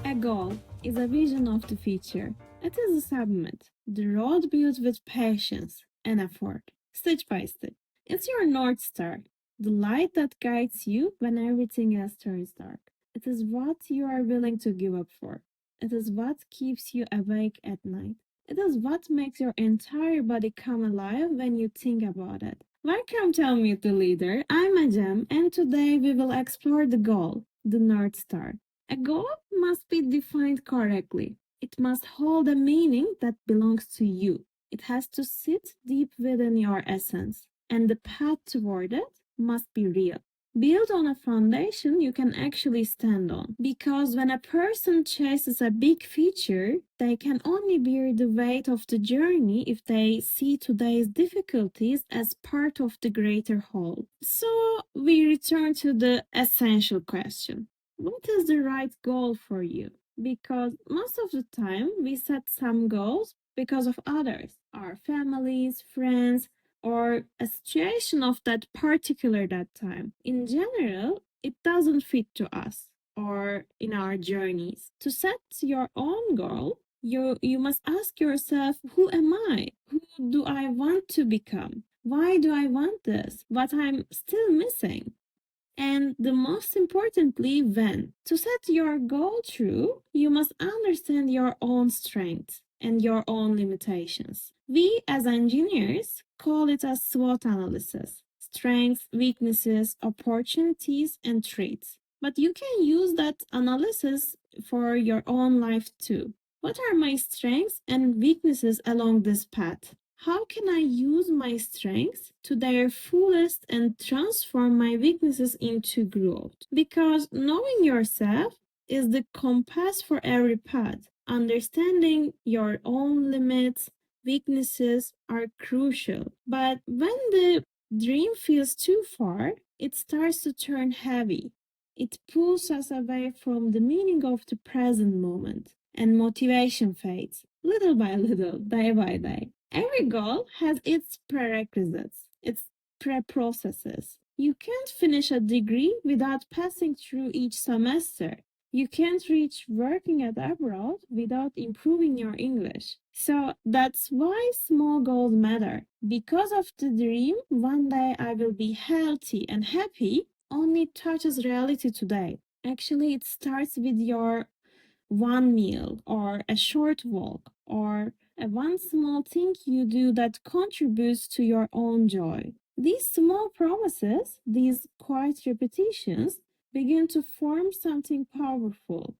A goal is a vision of the future. It is a summit, the road built with patience and effort, step by step. It's your North Star, the light that guides you when everything else turns dark. It is what you are willing to give up for. It is what keeps you awake at night. It is what makes your entire body come alive when you think about it. Welcome to Meet the Leader. I'm Ecem, and today we will explore the goal, the North Star. A goal must be defined correctly. It must hold a meaning that belongs to you. It has to sit deep within your essence, and the path toward it must be real. Build on a foundation you can actually stand on. Because when a person chases a big feature, they can only bear the weight of the journey if they see today's difficulties as part of the greater whole. So we return to the essential question: what is the right goal for you? Because most of the time we set some goals because of others, our families, friends, or a situation of that particular that time. In general, it doesn't fit to us or in our journeys. To set your own goal, you must ask yourself, who am I? Who do I want to become? Why do I want this? What I'm still missing? And the most importantly, when. To set your goal true, you must understand your own strengths and your own limitations. We as engineers call it a SWOT analysis: strengths, weaknesses, opportunities, and traits. But you can use that analysis for your own life too. What are my strengths and weaknesses along this path? How can I use my strengths to their fullest and transform my weaknesses into growth? Because knowing yourself is the compass for every path. Understanding your own limits, weaknesses are crucial. But when the dream feels too far, it starts to turn heavy. It pulls us away from the meaning of the present moment, and motivation fades little by little, day by day. Every goal has its prerequisites, its pre-processes. You can't finish a degree without passing through each semester. You can't reach working at abroad without improving your English. So that's why small goals matter. Because of the dream, one day I will be healthy and happy, only touches reality today. Actually, it starts with your one meal or a short walk or a one small thing you do that contributes to your own joy. These small promises, these quiet repetitions, begin to form something powerful.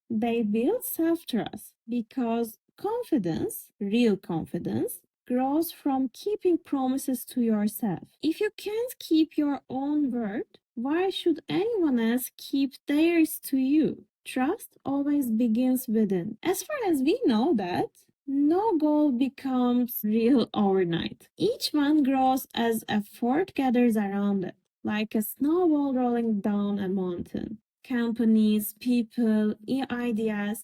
They build self trust because confidence, real confidence, grows from keeping promises to yourself. If you can't keep your own word, why should anyone else keep theirs to you? Trust always begins within. As far as we know that, no goal becomes real overnight. Each one grows as effort gathers around it, like a snowball rolling down a mountain. Companies, people, ideas,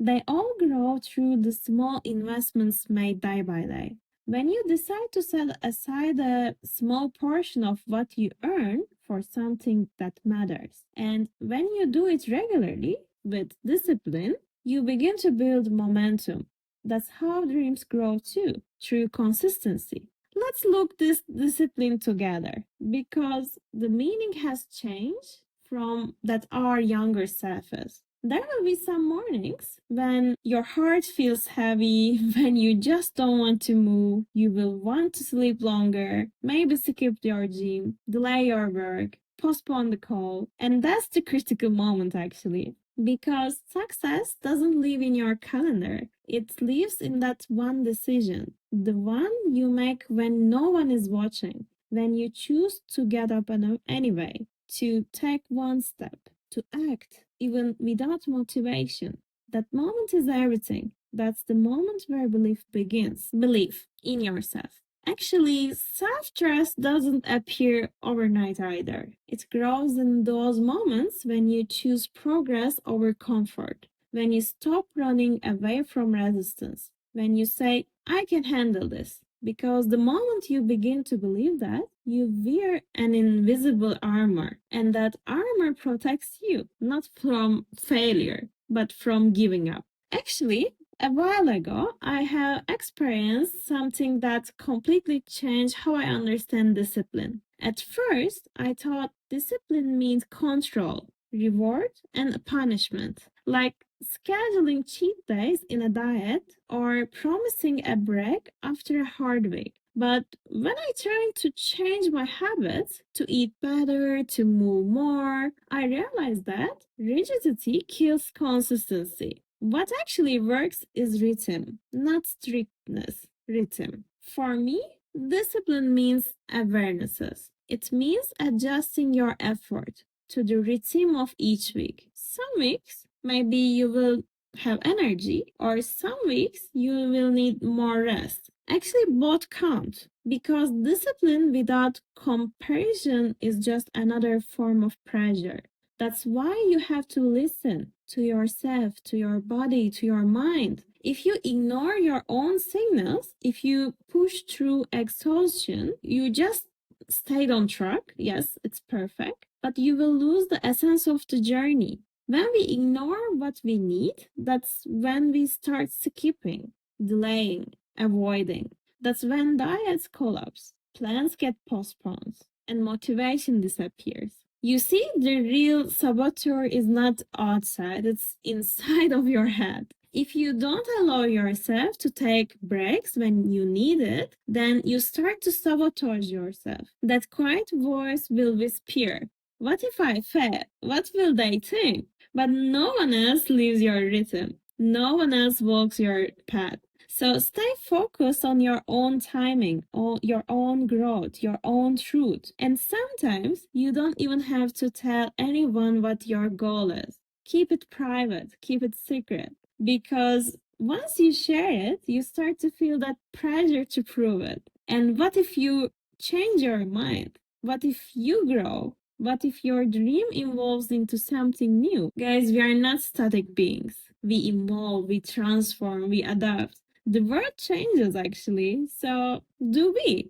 they all grow through the small investments made day by day. When you decide to set aside a small portion of what you earn for something that matters, and when you do it regularly with discipline, you begin to build momentum. That's how dreams grow too, through consistency. Let's look this discipline together because the meaning has changed from that our younger self is. There will be some mornings when your heart feels heavy, when you just don't want to move, you will want to sleep longer, maybe skip your gym, delay your work, postpone the call. And that's the critical moment actually. Because success doesn't live in your calendar, it lives in that one decision, the one you make when no one is watching, when you choose to get up anyway, to take one step, to act, even without motivation. That moment is everything. That's the moment where belief begins. Belief in yourself. Actually, self trust doesn't appear overnight either. It grows in those moments when you choose progress over comfort, when you stop running away from resistance, when you say, I can handle this. Because the moment you begin to believe that, you wear an invisible armor, and that armor protects you, not from failure, but from giving up. Actually, a while ago, I have experienced something that completely changed how I understand discipline. At first, I thought discipline means control, reward, and punishment, like scheduling cheat days in a diet or promising a break after a hard week. But when I tried to change my habits, to eat better, to move more, I realized that rigidity kills consistency. What actually works is rhythm, not strictness. Rhythm. For me, discipline means awarenesses. It means adjusting your effort to the rhythm of each week. Some weeks, maybe you will have energy, or some weeks you will need more rest. Actually, both count because discipline without comparison is just another form of pressure. That's why you have to listen to yourself, to your body, to your mind. If you ignore your own signals, if you push through exhaustion, you just stayed on track. Yes, it's perfect, but you will lose the essence of the journey. When we ignore what we need, that's when we start skipping, delaying, avoiding. That's when diets collapse, plans get postponed, and motivation disappears. You see, the real saboteur is not outside, it's inside of your head. If you don't allow yourself to take breaks when you need it, then you start to sabotage yourself. That quiet voice will whisper, what if I fail? What will they think? But no one else lives your rhythm. No one else walks your path. So stay focused on your own timing, on your own growth, your own truth. And sometimes you don't even have to tell anyone what your goal is. Keep it private, keep it secret. Because once you share it, you start to feel that pressure to prove it. And what if you change your mind? What if you grow? What if your dream evolves into something new? Guys, we are not static beings. We evolve, we transform, we adapt. The world changes actually, so do we.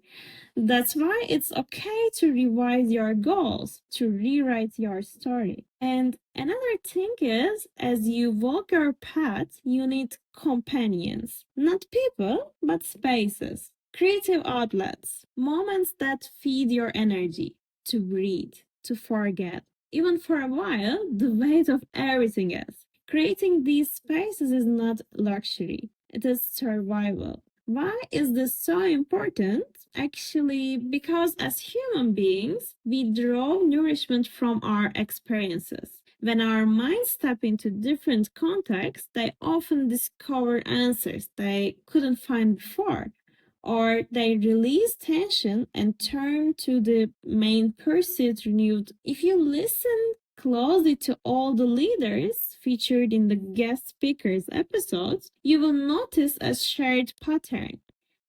That's why it's okay to revise your goals, to rewrite your story. And another thing is, as you walk your path, you need companions. Not people, but spaces. Creative outlets. Moments that feed your energy. To breathe, to forget. Even for a while, the weight of everything else. Creating these spaces is not luxury, it is survival. Why is this so important? Actually, because as human beings, we draw nourishment from our experiences. When our minds step into different contexts, they often discover answers they couldn't find before, or they release tension and turn to the main pursuit renewed. If you listen closely to all the leaders featured in the guest speakers episodes, you will notice a shared pattern.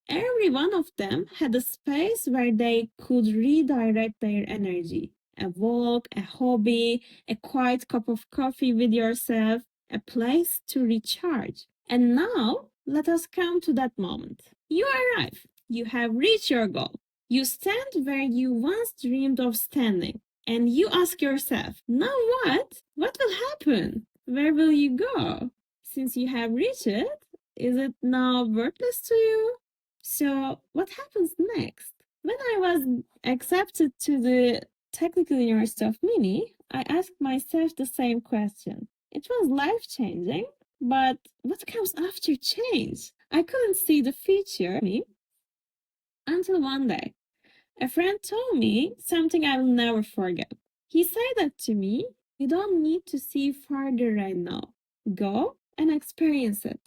Every one of them had a space where they could redirect their energy. A walk, a hobby, a quiet cup of coffee with yourself, a place to recharge. And now, let us come to that moment. You arrive. You have reached your goal. You stand where you once dreamed of standing. And you ask yourself, now what? What will happen? Where will you go? Since you have reached it, is it now worthless to you? So, what happens next? When I was accepted to the Technical University of Mini, I asked myself the same question. It was life changing, but what comes after change? I couldn't see the future me until one day. A friend told me something I will never forget. He said that to me, you don't need to see farther right now. Go and experience it.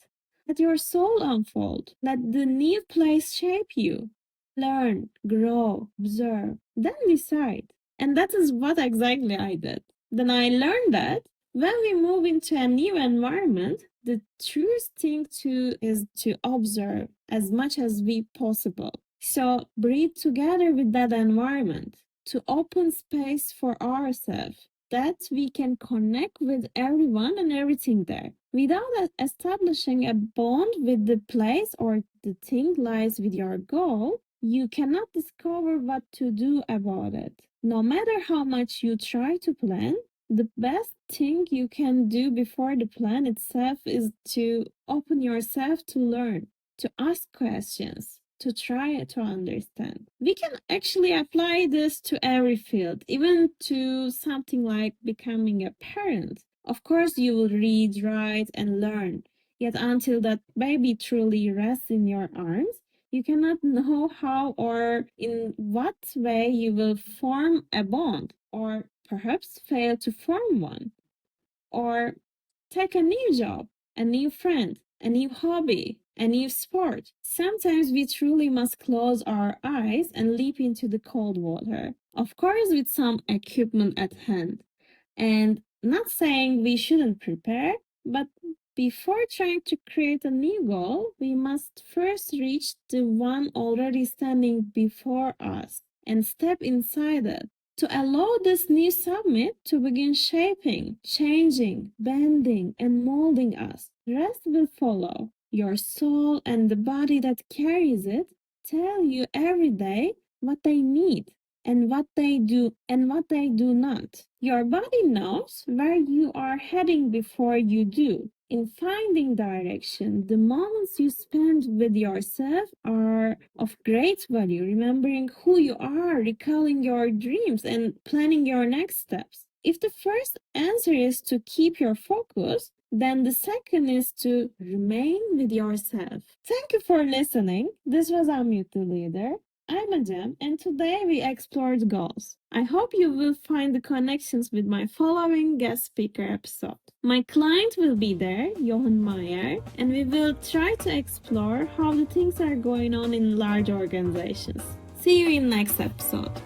Let your soul unfold. Let the new place shape you. Learn, grow, observe, then decide. And that is what exactly I did. Then I learned that when we move into a new environment, the truest thing to is to observe as much as we possible. So breathe together with that environment to open space for ourselves that we can connect with everyone and everything there without establishing a bond with the place or the thing lies with your goal. You cannot discover what to do about it. No matter how much you try to plan, The best thing you can do before the plan itself is to open yourself to learn, to ask questions, to try to understand. We can actually apply this to every field, even to something like becoming a parent. Of course, you will read, write, and learn. Yet, until that baby truly rests in your arms, you cannot know how or in what way you will form a bond, or perhaps fail to form one, or take a new job, a new friend, a new hobby, a new sport. Sometimes we truly must close our eyes and leap into the cold water, of course, with some equipment at hand. And not saying we shouldn't prepare, but before trying to create a new goal, we must first reach the one already standing before us and step inside it to allow this new summit to begin shaping, changing, bending, and molding us. The rest will follow. Your soul and the body that carries it tell you every day what they need and what they do not. Your body knows where you are heading before you do. In finding direction, the moments you spend with yourself are of great value, remembering who you are, recalling your dreams, and planning your next steps. If the first answer is to keep your focus, then the second is to remain with yourself. Thank you for listening. This was Unmute the Leader. I'm Ecem, and today we explored goals. I hope you will find the connections with my following guest speaker episode. My client will be there, Johan Meyer, and we will try to explore how the things are going on in large organizations. See you in next episode.